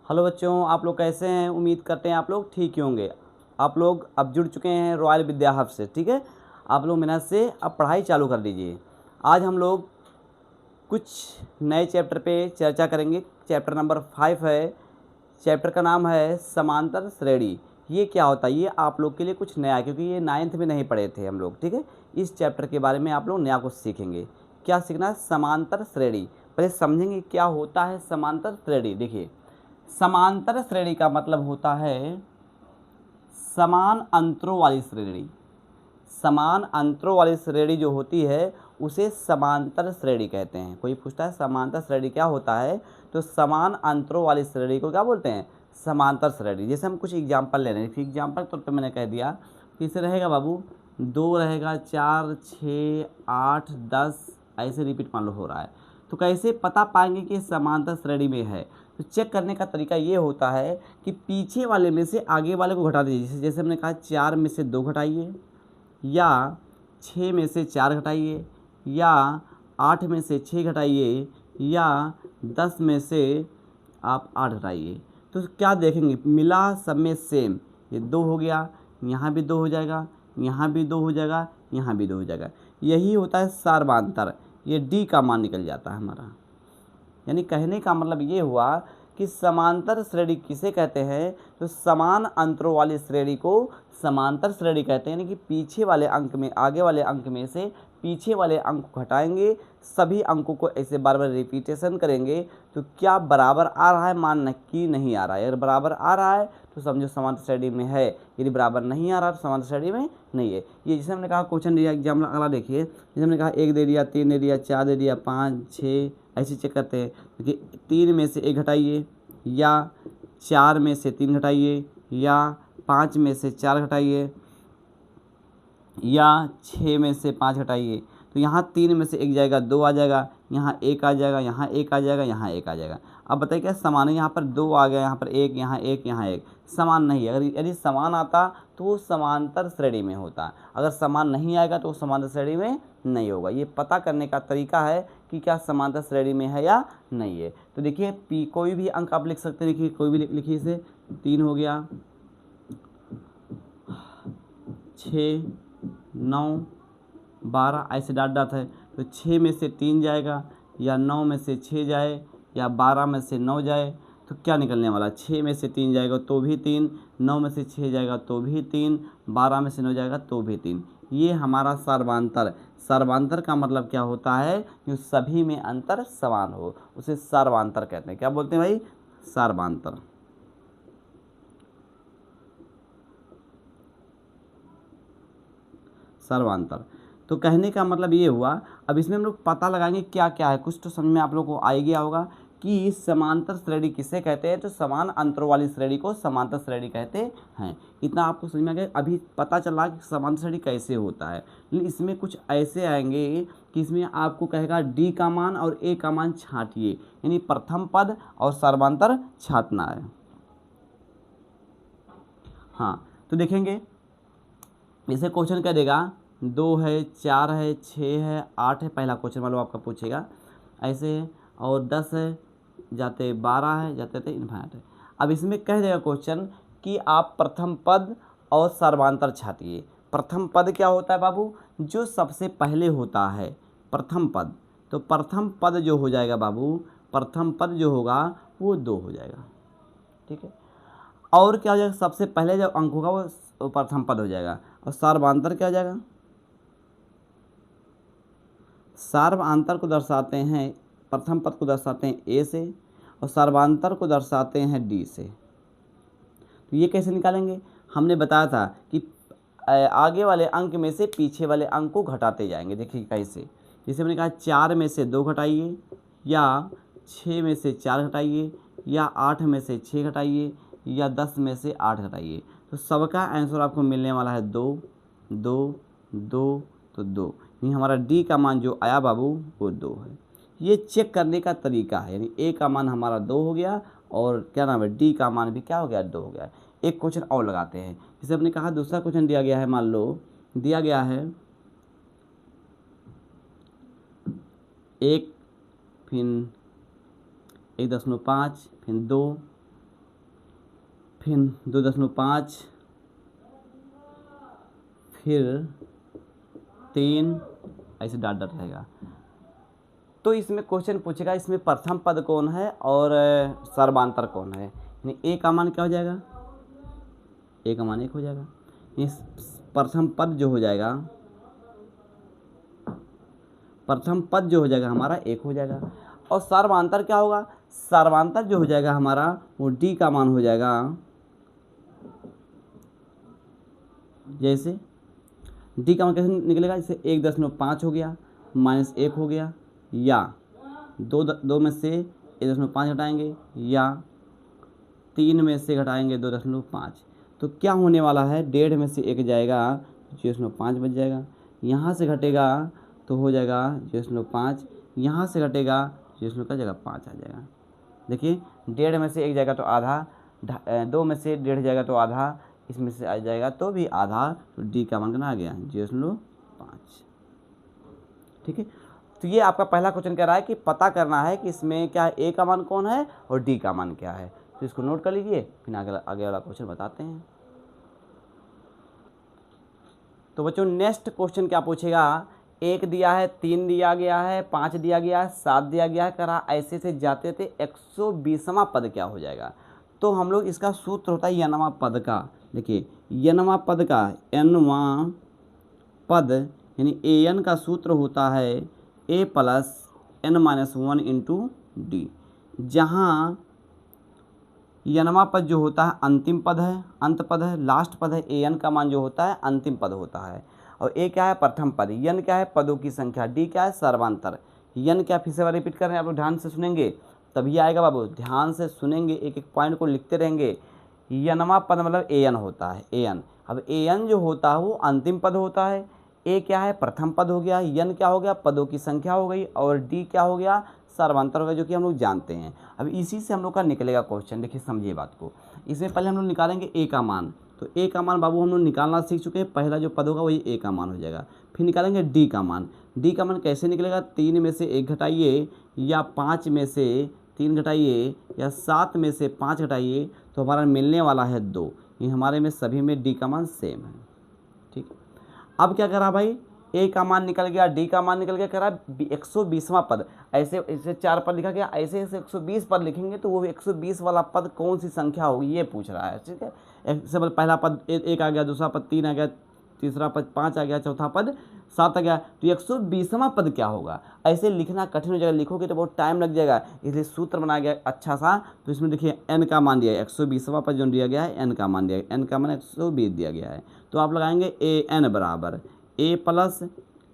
Hello बच्चों, आप लोग कैसे हैं? उम्मीद करते हैं आप लोग ठीक ही होंगे। आप लोग अब जुड़ चुके हैं रॉयल विद्या हब से, ठीक है। आप लोग मेहनत से अब पढ़ाई चालू कर दीजिए। आज हम लोग कुछ नए चैप्टर पे चर्चा करेंगे। चैप्टर नंबर 5 है। चैप्टर का नाम है समांतर श्रेणी। ये क्या होता है, ये आप लोग के लिए कुछ नया है, क्योंकि ये 9th में नहीं पढ़े थे हम लोग, ठीक है। इस चैप्टर के बारे में आप लोग नया कुछ सीखेंगे। क्या सीखना है? समांतर श्रेणी। पहले समझेंगे क्या होता है समांतर श्रेणी। देखिए, समांतर श्रेणी का मतलब होता है समान अंतरों वाली श्रेणी। समान अंतरों वाली श्रेणी जो होती है उसे समांतर श्रेणी कहते हैं। कोई पूछता है समांतर श्रेणी क्या होता है, तो समान अंतरों वाली श्रेणी को क्या बोलते हैं? समांतर श्रेणी। जैसे हम कुछ एग्जाम्पल ले रहे हैं। एग्जाम्पल तौर पे मैंने कह दिया कि इसे रहेगा बाबू 2 रहेगा, 4, 6, 8, 10 ऐसे रिपीट मान लो हो रहा है। तो कैसे पता पाएंगे कि समांतर श्रेणी में है? तो चेक करने का तरीका ये होता है कि पीछे वाले में से आगे वाले को घटा दीजिए। जैसे हमने कहा 4 में से 2 घटाइए, या 6 में से 4 घटाइए, या 8 में से 6 घटाइए, या 10 में से आप 8 घटाइए। तो क्या देखेंगे? मिला सब में सेम। ये 2 हो गया, यहाँ भी 2 हो जाएगा, यहाँ भी 2 हो जाएगा, यहाँ भी 2 हो जाएगा। यही होता है सार्वधातर। ये डी का मान निकल जाता है हमारा। यानी कहने का मतलब ये हुआ कि समांतर श्रेणी किसे कहते हैं? तो समान अंतरों वाली श्रेणी को समांतर श्रेणी कहते हैं। यानी कि पीछे वाले अंक में आगे वाले अंक में से पीछे वाले अंक को घटाएंगे, सभी अंकों को ऐसे बार बार रिपीटेशन करेंगे तो क्या बराबर आ रहा है मान कि नहीं आ रहा है। अगर बराबर आ रहा है तो समझो समांतर श्रेणी में है, यदि बराबर नहीं आ रहा तो समांतर श्रेणी में नहीं है। ये जैसे हमने कहा क्वेश्चन दिया एग्जाम अगला देखिए। जैसे हमने कहा 1 दे दिया, 3 दे दिया, 4 दे दिया, 5, 6 ऐसे चेक करते हैं। देखिए 3 में से 1 घटाइए, या 4 में से 3 घटाइए, या 5 में से 4 घटाइए, या 6 में से 5 घटाइए। तो यहाँ 3 में से 1 जाएगा, 2 आ जाएगा, यहाँ 1 आ जाएगा, यहाँ 1 आ जाएगा, यहाँ 1 आ जाएगा। अब बताइए क्या समान है? यहाँ पर 2 आ गया, यहाँ पर 1, यहाँ 1, यहाँ 1। समान नहीं है। अगर यदि समान आता तो वो समांतर श्रेणी में होता। अगर समान नहीं आएगा तो वो समांतर श्रेणी में नहीं होगा। ये पता करने का तरीका है कि क्या समांतर श्रेणी में है या नहीं है। तो देखिए पी कोई भी अंक आप लिख सकते हैं। देखिए कोई भी लिखिए इसे। 3 हो गया, 6, 9, 12 ऐसे डाट डाट है। तो 6 में से 3 जाएगा, या 9 में से 6 जाए, या 12 में से 9 जाए, तो क्या निकलने वाला? 6 में से 3 जाएगा तो भी 3, 9 में से 6 जाएगा तो भी 3, 12 में से 9 जाएगा तो भी 3। ये हमारा सर्वांतर। सर्वांतर का मतलब क्या होता है? कि सभी में अंतर समान हो, उसे सर्वांतर कहते हैं। क्या बोलते हैं भाई? सर्वांतर। सर्वांतर। तो कहने का मतलब ये हुआ। अब इसमें हम लोग पता लगाएंगे क्या क्या है। कुछ तो समझ में आप लोगों को आ ही गया होगा कि समांतर श्रेणी किसे कहते हैं। तो समान अंतरों वाली श्रेणी को समांतर श्रेणी कहते हैं। इतना आपको समझ में आ गया। अभी पता चला कि समांतर श्रेणी कैसे होता है। लेकिन इसमें कुछ ऐसे आएंगे कि इसमें आपको कहेगा डी का मान और ए का मान छांटिए, यानी प्रथम पद और सर्वांतर छांटना है। हाँ, तो देखेंगे इसे क्वेश्चन क्या देगा? 2 है, 4 है, 6 है, 8 है। पहला क्वेश्चन मान लो आपका पूछेगा ऐसे है। और 10 है, जाते 12 है, जाते थे इन्फाइनाइट है। अब इसमें कह देगा क्वेश्चन कि आप प्रथम पद और सर्वांतर छाटिए। प्रथम पद क्या होता है बाबू? जो सबसे पहले होता है प्रथम पद। तो प्रथम पद जो हो जाएगा बाबू, प्रथम पद जो होगा वो 2 हो जाएगा, ठीक है। और क्या हो जाएगा? सबसे पहले जब अंक होगा वो प्रथम पद हो जाएगा। और सर्वांतर क्या हो जाएगा? सर्वांतर को दर्शाते हैं, प्रथम पद को दर्शाते हैं ए से, और सर्वांतर को दर्शाते हैं डी से। तो ये कैसे निकालेंगे? हमने बताया था कि आगे वाले अंक में से पीछे वाले अंक को घटाते जाएंगे। देखिए कैसे। जैसे हमने कहा 4 में से 2 घटाइए, या 6 में से 4 घटाइए, या 8 में से 6 घटाइए, या 10 में से 8 घटाइए। तो सबका आंसर आपको मिलने वाला है 2, 2, 2, तो 2। यानी हमारा डी का मान जो आया बाबू वो 2 है। ये चेक करने का तरीका है। यानी ए का मान हमारा 2 हो गया, और क्या नाम है, डी का मान भी क्या हो गया? 2 हो गया। एक क्वेश्चन और लगाते हैं। जैसे हमने कहा दूसरा क्वेश्चन दिया गया है। मान लो दिया गया है 1, फिर 1.5, फिर 2, फिर 2.5, फिर 3, ऐसे डॉट डॉट रहेगा। तो इसमें क्वेश्चन पूछेगा इसमें प्रथम पद कौन है और सर्वांतर कौन है। यानी ए का मान क्या हो जाएगा, ए का मान 1 हो जाएगा। इस प्रथम पद जो हो जाएगा, प्रथम पद जो हो जाएगा हमारा 1 हो जाएगा। और सर्वांतर क्या होगा, सर्वांतर जो हो जाएगा हमारा वो डी का मान हो जाएगा, जैसे डी का मान कैसे निकलेगा, जैसे 1.5 हो गया -1 हो गया, या दो में से 1.5 घटाएंगे, या 3 में से घटाएंगे 2.5, तो क्या होने वाला है, 1.5 में से 1 जाएगा 0.5 बच जाएगा। यहाँ से घटेगा तो हो जाएगा 0.5, यहाँ से घटेगा 0 का जगह 5 आ जाएगा। देखिए 1.5 में से 1 जाएगा तो आधा, 2 में से 1.5 जाएगा तो आधा, इसमें से आ जाएगा तो भी आधा, तो डी का मान कितना आ गया 0.5। ठीक है, तो ये आपका पहला क्वेश्चन कह रहा है कि पता करना है कि इसमें क्या ए का मान कौन है और डी का मान क्या है। तो इसको नोट कर लीजिए, फिर आगे वाला क्वेश्चन बताते हैं। तो बच्चों नेक्स्ट क्वेश्चन क्या पूछेगा, 1 दिया है, 3 दिया गया है, 5 दिया गया है, 7 दिया गया है, करा ऐसे से जाते थे 120वां पद क्या हो जाएगा। तो हम लोग इसका सूत्र होता है n वां पद का। देखिए n वां पद का, n वां पद यानी an का सूत्र होता है a plus n-1 into D, जहाँ n वां पद जो होता है अंतिम पद है, अंत पद है, लास्ट पद है। an का मान जो होता है अंतिम पद होता है, और a क्या है प्रथम पद, n क्या है पदों की संख्या, d क्या है सर्वांतर। n क्या, फिर से रिपीट कर रहे हैं, आप लोग ध्यान से सुनेंगे तभी आएगा बाबू, ध्यान से सुनेंगे, एक एक पॉइंट को लिखते रहेंगे। n वां पद मतलब an होता है, an। अब an जो होता है वो अंतिम पद होता है, a क्या है प्रथम पद हो गया, n क्या हो गया पदों की संख्या हो गई, और d क्या हो गया सर्वांतर हो गया, जो कि हम लोग जानते हैं। अब इसी से हम लोग का निकलेगा क्वेश्चन। देखिए समझिए बात को, इसमें पहले हम लोग निकालेंगे a का मान। तो a का मान बाबू हम लोग निकालना सीख चुके हैं, पहला जो पद होगा वही a का मान हो जाएगा। फिर निकालेंगे d का मान। d का मान कैसे निकलेगा, 3 में से 1 घटाइए, या 5 में से 3 घटाइए, या 7 में से 5 घटाइए, तो हमारा मिलने वाला है 2। ये हमारे में सभी में d का मान सेम है। ठीक, अब क्या करा भाई, a का मान निकल गया, d का मान निकल गया, कह रहा 120वां पद। ऐसे 4 पद लिखा गया, ऐसे 120 पद लिखेंगे तो वो 120 वाला पद कौन सी संख्या होगी ये पूछ रहा है। ठीक है, एक्सेबल पहला पद 1 आ गया, दूसरा पद 3 आ गया, तीसरा पद 5 आ गया, चौथा पद 7 आ गया, तो 120वां पद क्या होगा। ऐसे लिखना कठिन हो जाएगा, लिखोगे तो बहुत टाइम लग जाएगा, इसलिए सूत्र बनाया गया अच्छा सा। तो इसमें देखिए n का मान दिया है, 120वां पद जो दिया गया है n का मान दिया है, n का मान 120 दिया गया है। तो आप लगाएंगे an बराबर a plus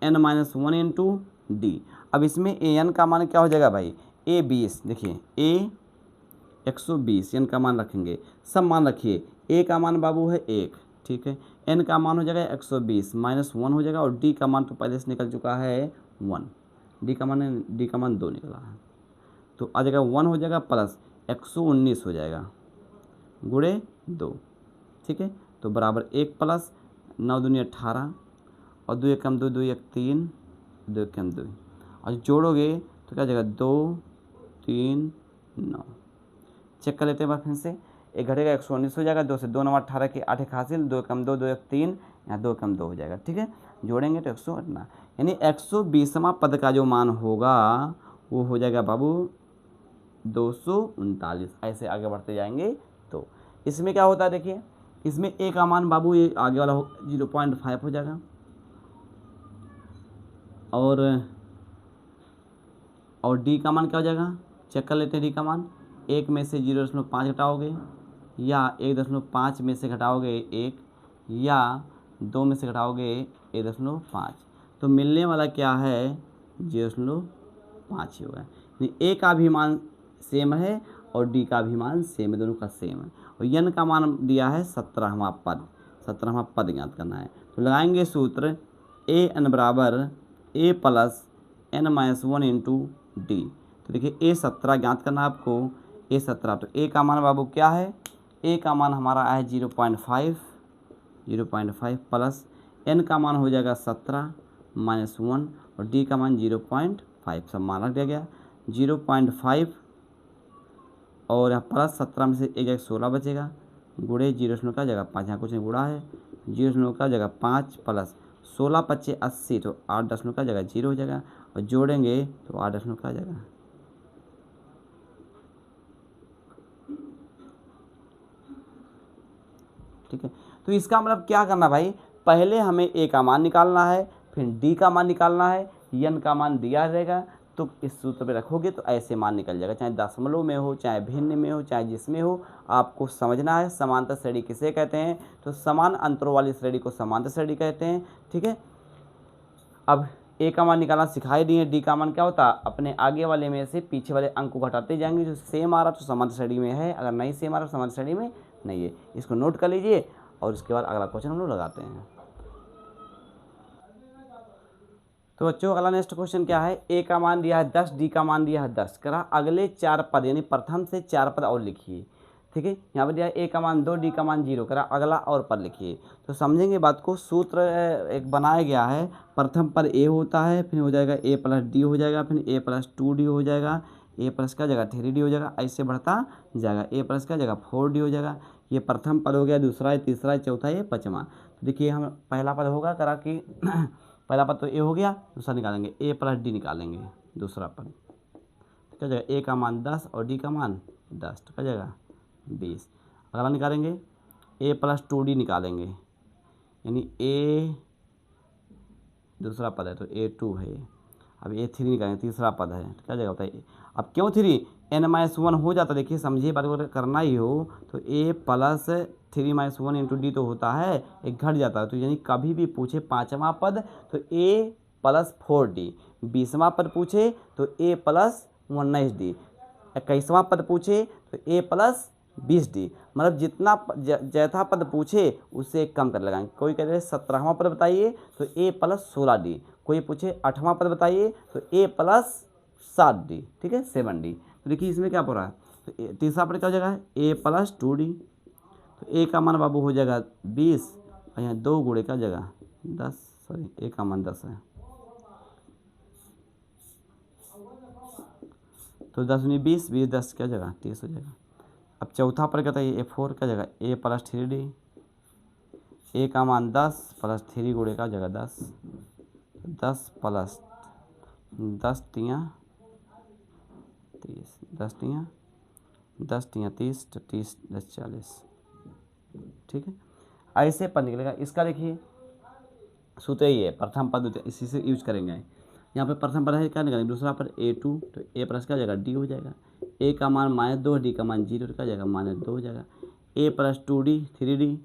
n-1 into D. अब इसमें an का मान क्या हो जाएगा भाई, a 20। देखिए a 120, n का मान रखेंगे, सब मान रखिए। a का मान बाबू है 1, ठीक है, n का मान हो जाएगा 120 -1 हो जाएगा, और d का मान तो पहले से निकल चुका है 1, d का मान 2 निकला है, तो आ जाएगा 1 हो जाएगा प्लस 119 हो जाएगा गुणे 2। ठीक है, तो बराबर 1 प्लस 9 दूनी 18, और 2 एकम 2, 2 एक 3, 2 एकम 2, और जोड़ोगे तो क्या जाएगा 2 3 9। चेक कर लेते हैं बार फिर से, एक घटेगा 119 हो जाएगा, 2 से 2 9 18 के 8 एक हासिल, 2 एकम 2, 2 एक 3, यहाँ 2 एकम 2 हो जाएगा। ठीक है, जोड़ेंगे तो 118, यानी 120वां पद का जो मान होगा वो हो जाएगा बाबू 239। ऐसे आगे बढ़ते जाएंगे तो इसमें क्या होता है, देखिए इसमें a का मान बाबू ये आगे वाला 0.5 हो जाएगा, और d का मान क्या हो जाएगा, चेक कर लेते हैं। d का मान 1 में से 0.5 घटाओगे, या 1.5 में से घटाओगे 1, या 2 में से घटाओगे 1.5, तो मिलने वाला क्या है 0.5 ही होगा। a का भी मान सेम है और d का भी मान सेम है, दोनों का सेम है। और n का मान दिया है 17वां पद, 17वां पद ज्ञात करना है। तो लगाएंगे सूत्र an बराबर a plus n-1 into D. तो देखिए a 17 ज्ञात करना है आपको, a 17, तो a का मान बाबू क्या है, a का मान हमारा है 0.5 प्लस n का मान हो जाएगा 17 -1, और d का मान 0.5, सब मान रख दिया गया 0.5, और यहाँ प्लस 17 में से 1 16 बचेगा, गुड़े 0 का जगह 5, यहाँ कुछ नहीं गुड़ा है, 0 का जगह 5 प्लस 16 पच्चे 80, तो 8 का जगह 0 हो जाएगा, और जोड़ेंगे तो 8 का जगह। ठीक है, तो इसका मतलब क्या करना भाई, पहले हमें ए का मान निकालना है, फिर डी का मान निकालना है, एन का मान दिया रहेगा, तो इस सूत्र पे रखोगे तो ऐसे मान निकल जाएगा, चाहे दशमलव में हो, चाहे भिन्न में हो, चाहे जिसमें हो। आपको समझना है समांतर श्रेणी किसे कहते हैं, तो समान अंतरों वाली श्रेणी को समांतर श्रेणी कहते हैं। ठीक है, अब ए का मान निकालना सिखाई दिए, डी का मान क्या होता है, अपने आगे वाले में से पीछे वाले अंक को घटाते जाएंगे, जो सेम आ रहा तो समांतर श्रेणी में है, अगर नहीं सेम आ रहा तो समांतर श्रेणी में नहीं है। इसको नोट कर लीजिए, और उसके बाद अगला क्वेश्चन हम लोग लगाते हैं। तो बच्चों अगला नेक्स्ट क्वेश्चन क्या है, ए का मान दिया है 10, डी का मान दिया है 10, करा अगले 4 पद यानी प्रथम से 4 पद और लिखिए। ठीक है, यहाँ पर दिया है ए का मान 2, डी का मान 0, करा अगला और पद लिखिए। तो समझेंगे बात को, सूत्र एक बनाया गया है, प्रथम पद ए होता है, फिर हो जाएगा ए प्लस डी हो जाएगा, फिर ए प्लस 2 डी हो जाएगा, ए प्लस का जगह 3 डी हो जाएगा, ऐसे बढ़ता जाएगा, ए प्लस का जगह 4 डी हो जाएगा। ये प्रथम पद हो गया, दूसरा है, तीसरा है, चौथा है, पाँचवा। तो देखिए हम पहला पद होगा करा कि पहला पद तो ए हो गया, दूसरा निकालेंगे ए प्लस डी निकालेंगे, दूसरा पद तो क्या जाएगा, ए का मान 10 और डी का मान 10, तो क्या जाएगा 20। अगला निकालेंगे ए प्लस 2 डी निकालेंगे, यानी ए दूसरा पद है तो A2 है। अब A3 निकालेंगे, तीसरा पद है, तो क्या जाएगा बताइए। अब क्यों 3, n-1 हो जाता, देखिए समझिए बात को, करना ही हो तो A प्लस 3-1 इंटू डी तो होता है, एक घट जाता है, तो यानी कभी भी पूछे 5वां पद तो A प्लस 4D, 20वां पद पूछे तो A प्लस 19D, 21वां पद पूछे तो A प्लस 20D, मतलब जितना जैसा पद पूछे उससे कम कर लगाएंगे। कोई कह रहे 17वां पद बताइए तो A प्लस 16D, कोई पूछे 8वां पद बताइए तो A प्लस 7D, ठीक है 7D। तो देखिए इसमें क्या पड़ रहा है, तो तीसरा पद क्या हो जाएगा A प्लस 2D, तो A का मान बाबू हो जाएगा 20, और यहाँ 2 गुणे का जगह 10, सॉरी A का मान 10 है, तो 10 दूनी 20, 20 10 क्या जगह 30 हो जाएगा। अब चौथा पर कहता है A4 का जगह A प्लस 3D, ए का मान 10 प्लस 3 गुणे का जगह 10, 10 प्लस 10 तियाँ 30, 10 तियाँ 30, तो 30 10 40। ठीक है, ऐसे पद निकलेगा। इसका देखिए सूत्र ये है, प्रथम पद इसी से यूज करेंगे। यहाँ पे प्रथम पद है क्या निकालेंगे, दूसरा पद A2, तो A प्लस का जगह D हो जाएगा, A का मान -2, D का मान 0 का जगह -2 हो जाएगा, A प्लस 2D 3D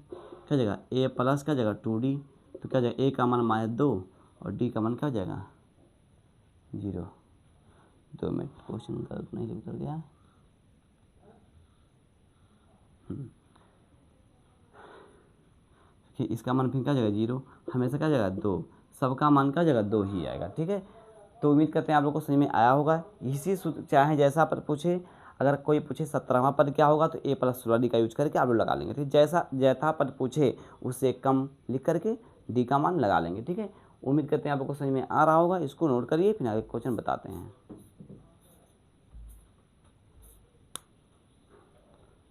क्या जगह A प्लस का जगह 2D, तो क्या जाएगा A का मान -2 और D का मान क्या हो जाएगा 0। 2 मिनट, क्वेश्चन गलत नहीं लिख कर गया। इसका मान फिर क्या जगह 0, हमेशा क्या जगह 2, सबका मान का जगह 2 ही आएगा। ठीक है, तो उम्मीद करते हैं आप लोग को समझ में आया होगा। इसी सूत्र चाहे जैसा पद पूछे, अगर कोई पूछे 17वां पद क्या होगा तो A प्लस 16D का यूज करके आप लोग लगा लेंगे। ठीक, जैसा पद पूछे उससे कम लिख करके D का मान लगा लेंगे। ठीक है, उम्मीद करते हैं आप लोग को समझ में आ रहा होगा। इसको नोट करिए, फिर आगे क्वेश्चन बताते हैं।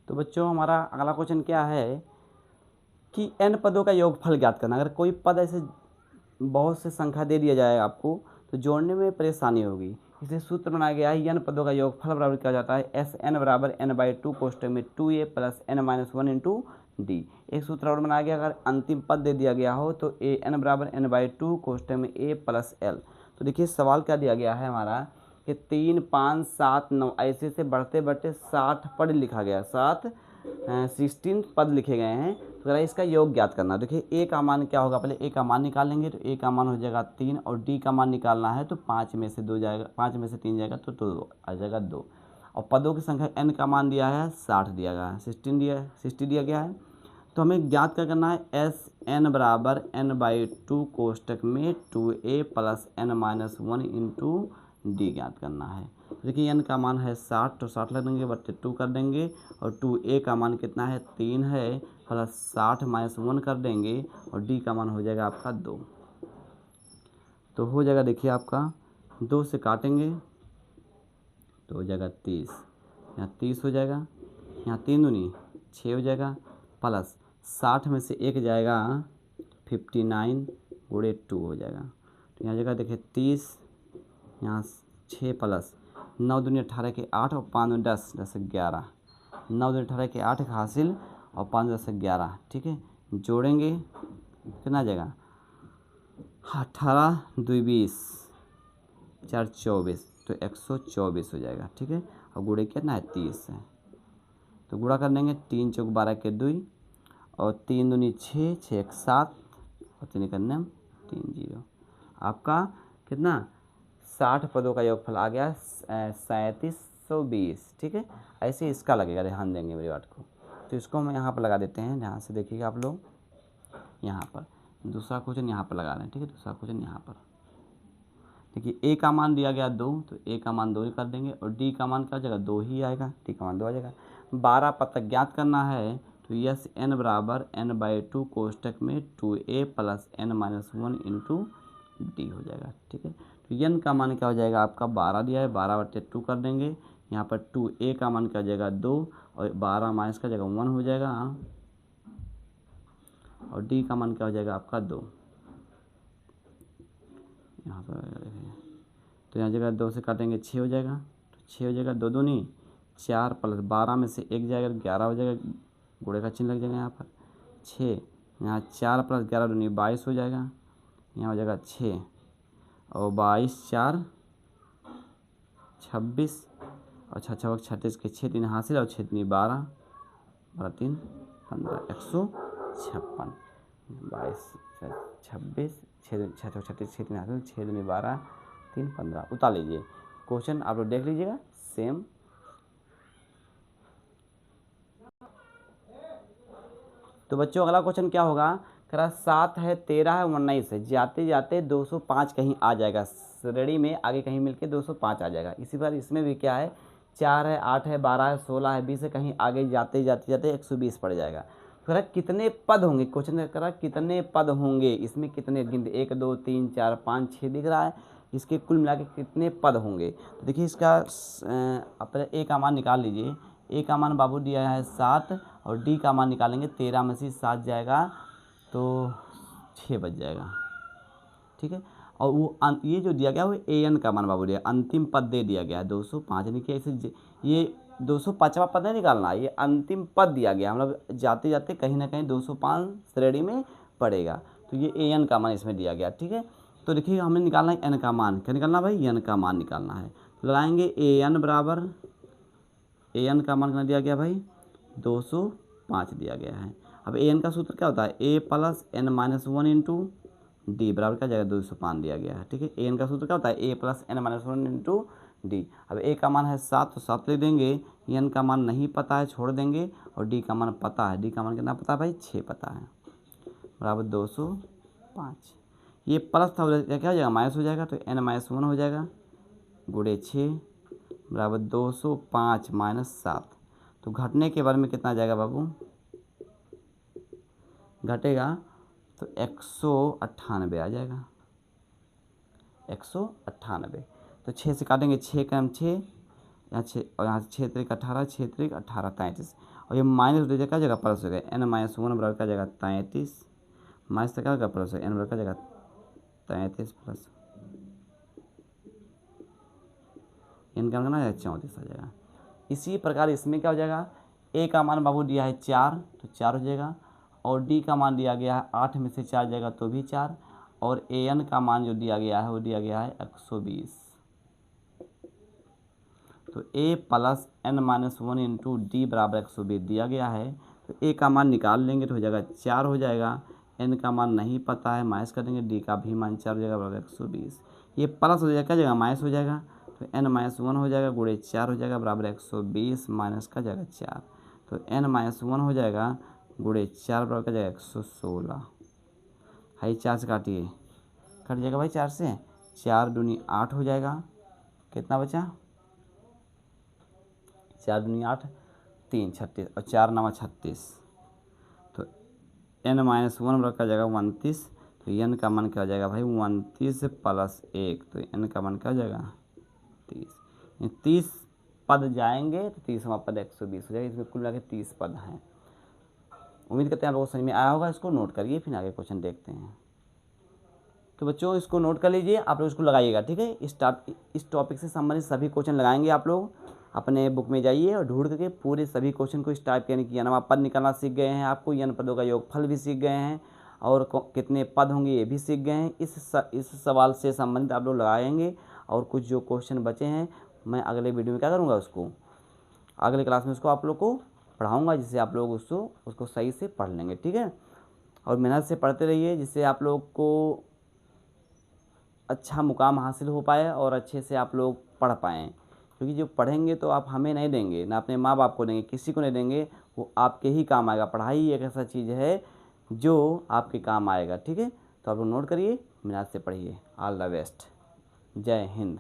तो बच्चों हमारा अगला क्वेश्चन क्या है कि n पदों का योगफल ज्ञात करना। अगर कोई पद ऐसे बहुत से संख्या दे दिया जाए आपको तो जोड़ने में परेशानी होगी, इसलिए सूत्र बनाया गया है n पदों का योगफल बराबर किया जाता है Sn बराबर n/2 कोष्टक में 2a plus n-1 into D. एक सूत्र और बनाया गया, अगर अंतिम पद दे दिया गया हो तो n बराबर n/2 कोष्टक में a प्लस l। तो देखिए सवाल क्या दिया गया है हमारा कि 3, 5, 7, 9 ऐसे से बढ़ते बढ़ते 60 पद लिखा गया, 16 पद लिखे गए हैं। तो जरा इसका योग ज्ञात करना। देखिए ए का मान क्या होगा, पहले ए का मान निकालेंगे, तो ए का मान हो जाएगा 3 और डी का मान निकालना है तो 5 में से 2 जाएगा, 5 में से 3 जाएगा तो 2 आ जाएगा 2। और पदों की संख्या n का मान दिया है 60 दिया गया है, 60 दिया गया है। तो हमें ज्ञात क्या करना है, Sn बराबर n/2 कोष्टक में 2a plus n-1 into D ज्ञात करना है। देखिए n का मान है 60, तो 60 लग देंगे, बट्टे 2 कर देंगे, और 2a का मान कितना है 3 है, प्लस 60 माइनस 1 कर देंगे, और d का मान हो जाएगा आपका 2। तो हो जाएगा देखिए आपका 2 से काटेंगे तो हो जाएगा 30, यहाँ 30 हो जाएगा, यहाँ 3 दूनी 6 हो जाएगा, प्लस 60 में से 1 जाएगा 59 गुणे 2 हो जाएगा। तो यहाँ जगह देखिए 30, यहाँ 6 प्लस 9 दूनी 18 के 8 और 5 दूनी 10, 10 से 11, 9 दूनी 18 के 8 हासिल और 5 10 से 11। ठीक है, जोड़ेंगे कितना आ जाएगा 18 2 20 4 24, तो 124 हो जाएगा। ठीक है, और गुणे कितना है 30 है, तो गुणा कर लेंगे 3 चौक 12 के 2 और 3 दूनी 6, 6 1 7 और 3 करने 3 0। आपका कितना 60 पदों का योगफल आ गया 3720। ठीक है, ऐसे इसका लगेगा, ध्यान देंगे मेरी बात को। तो इसको हम यहाँ पर लगा देते हैं, ध्यान से देखिएगा आप लोग। यहाँ पर दूसरा क्वेश्चन यहाँ पर लगा रहे हैं। ठीक है, दूसरा क्वेश्चन यहाँ पर देखिए, ए का मान दिया गया 2, तो ए का मान 2 ही कर देंगे और डी का मान क्या जगह 2 ही आएगा, डी का मान 2 आ जाएगा। 12 पद तक ज्ञात करना है, तो यस n बराबर n/2 कोष्टक में 2a plus n-1 into D हो जाएगा। ठीक है, तो n का मान क्या हो जाएगा आपका 12 दिया है, 12/2 कर देंगे। यहाँ पर 2a का मान क्या हो जाएगा 2 और 12 माइनस का जगह 1 हो जाएगा, और डी का मान क्या हो जाएगा आपका 2। यहाँ पर तो यहाँ जगह 2 से काटेंगे 6 हो जाएगा, तो 6 हो जाएगा 2 दूनी 4 प्लस 12 में से 1 जाएगा 11 हो जाएगा, गुणे का चिन्ह लग जाएगा यहाँ पर 6, यहाँ 4 प्लस 11 दूनी 22 हो जाएगा, यहाँ हो जाएगा 6 और 22 4 26 और 6 6 36 के 6 3 हासिल और 6 3 12 12 3 15 156, 22 26 6 6 36 6 3 हासिल 6 2 12 3 15। उतार लीजिए, क्वेश्चन आप लोग देख लीजिएगा सेम। तो बच्चों अगला क्वेश्चन क्या होगा, कह रहा 7 है 13 है 19 है, जाते जाते 205 कहीं आ जाएगा, श्रेणी में आगे कहीं मिलके 205 आ जाएगा। इसी बार इसमें भी क्या है 4 है 8 है 12 है 16 है 20 है, कहीं आगे जाते जाते जाते 120 पड़ जाएगा। कह रहा कितने पद होंगे, क्वेश्चन कह रहा कितने पद होंगे, इसमें कितने गिनते 1 2 3 4 5 6 दिख रहा है, इसके कुल मिला के कितने पद होंगे। तो देखिए इसका आप ए का मान निकाल लीजिए। ए का मान बाबू दिया है 7 और डी का मान निकालेंगे, 13 में से 7 जाएगा तो 6 बच जाएगा। ठीक है, और वो ये जो दिया गया वो ए एन का मान बाबू दिया, अंतिम पद दे दिया गया है 205, यानी कि ऐसे ये 205वां पद नहीं निकालना, ये अंतिम पद दिया गया, मतलब जाते जाते कहीं ना कहीं 205 श्रेणी में पड़ेगा, तो ये ए एन का मान इसमें दिया गया। ठीक है, तो देखिए हमें निकालना है एन का मान, क्या निकालना भाई एन का मान निकालना है। तो लगाएंगे ए एन बराबर, ए एन का मान कितना दिया गया भाई 205 दिया गया है। अब ए एन का सूत्र क्या होता है ए प्लस n-1 इंटू डी बराबर क्या जाएगा 205 दिया गया है। ठीक है, ए एन का सूत्र क्या होता है ए प्लस n-1 इंटू डी। अब ए का मान है 7 तो 7 ले देंगे, एन का मान नहीं पता है छोड़ देंगे, और डी का मान पता है, डी का मान कितना पता है भाई 6 पता है, बराबर 205। ये प्लस था क्या हो जाएगा माइनस हो जाएगा, तो n-1 हो जाएगा गुणे 6 बराबर 205 माइनस 7। तो घटने के बारे में कितना आ जाएगा बाबू, घटेगा तो 198 आ जाएगा, 198। तो 6 से काटेंगे 6 का 6, यहाँ 6 और यहाँ 6 3 18 6 3 18 33, और ये माइनस हो जाएगा जगह प्लस हो गया n-1 बराबर का जगह 33 माइनस का क्या होगा प्लस हो, n बराबर का जगह 33 प्लस n का ना 34 आ जाएगा। इसी प्रकार इसमें क्या हो जाएगा, ए का मान बाबू दिया है 4 तो 4 हो जाएगा, और डी का मान दिया गया है 8 में से 4 जाएगा तो भी 4, और ए एन का मान जो दिया गया है वो दिया गया है 120। तो ए प्लस n-1 इंटू डी बराबर 120 दिया गया है, तो ए का मान निकाल लेंगे तो हो जाएगा 4 हो जाएगा, एन का मान नहीं पता है माइनस कर देंगे, डी का भी मान 4 हो जाएगा बराबर 120। ये प्लस हो जाएगा क्या जाएगा माइनस हो जाएगा, तो n-1 हो जाएगा गुणे 4 हो जाएगा बराबर 120 माइनस का जाएगा 4, तो n-1 हो जाएगा गुणे 4 बराबर का जाएगा 116। हाई 4 से काटिए, कट जाएगा भाई 4 से, 4 दूनी 8 हो जाएगा, कितना बचा 4 दूनी 8 3 36 और 4 9 36, तो n-1 बराबर का जाएगा 29, तो एन का मान क्या हो जाएगा भाई 29 प्लस 1, तो एन का मान क्या हो जाएगा 30। 30 पद जाएंगे तो 30वां पद 120 हो जाएगा, इसमें कुल मिला के 30 पद हैं। उम्मीद करते हैं आप लोगों को समझ में आया होगा। इसको नोट करिए, फिर आगे क्वेश्चन देखते हैं। तो बच्चों इसको नोट कर लीजिए, आप लोग इसको लगाइएगा, ठीक है। इस टॉपिक से संबंधित सभी क्वेश्चन लगाएंगे आप लोग। अपने बुक में जाइए और ढूंढ करके पूरे सभी क्वेश्चन को इस टाइप यानी कि यन पद निकालना सीख गए हैं, आपको यन पदों का योगफल भी सीख गए हैं, और कितने पद होंगे ये भी सीख गए हैं। इस सवाल से संबंधित आप लोग लगाएंगे, और कुछ जो क्वेश्चन बचे हैं मैं अगले वीडियो में क्या करूँगा, उसको अगले क्लास में उसको आप लोग को पढ़ाऊँगा, जिससे आप लोग उसको सही से पढ़ लेंगे, ठीक है। और मेहनत से पढ़ते रहिए, जिससे आप लोग को अच्छा मुकाम हासिल हो पाए और अच्छे से आप लोग पढ़ पाएँ। क्योंकि जो पढ़ेंगे तो आप हमें नहीं देंगे, ना अपने माँ बाप को देंगे, किसी को नहीं देंगे, वो आपके ही काम आएगा। पढ़ाई एक ऐसा चीज़ है जो आपके काम आएगा, ठीक है। तो आप लोग नोट करिए, मेहनत से पढ़िए। All the best. जय हिंद।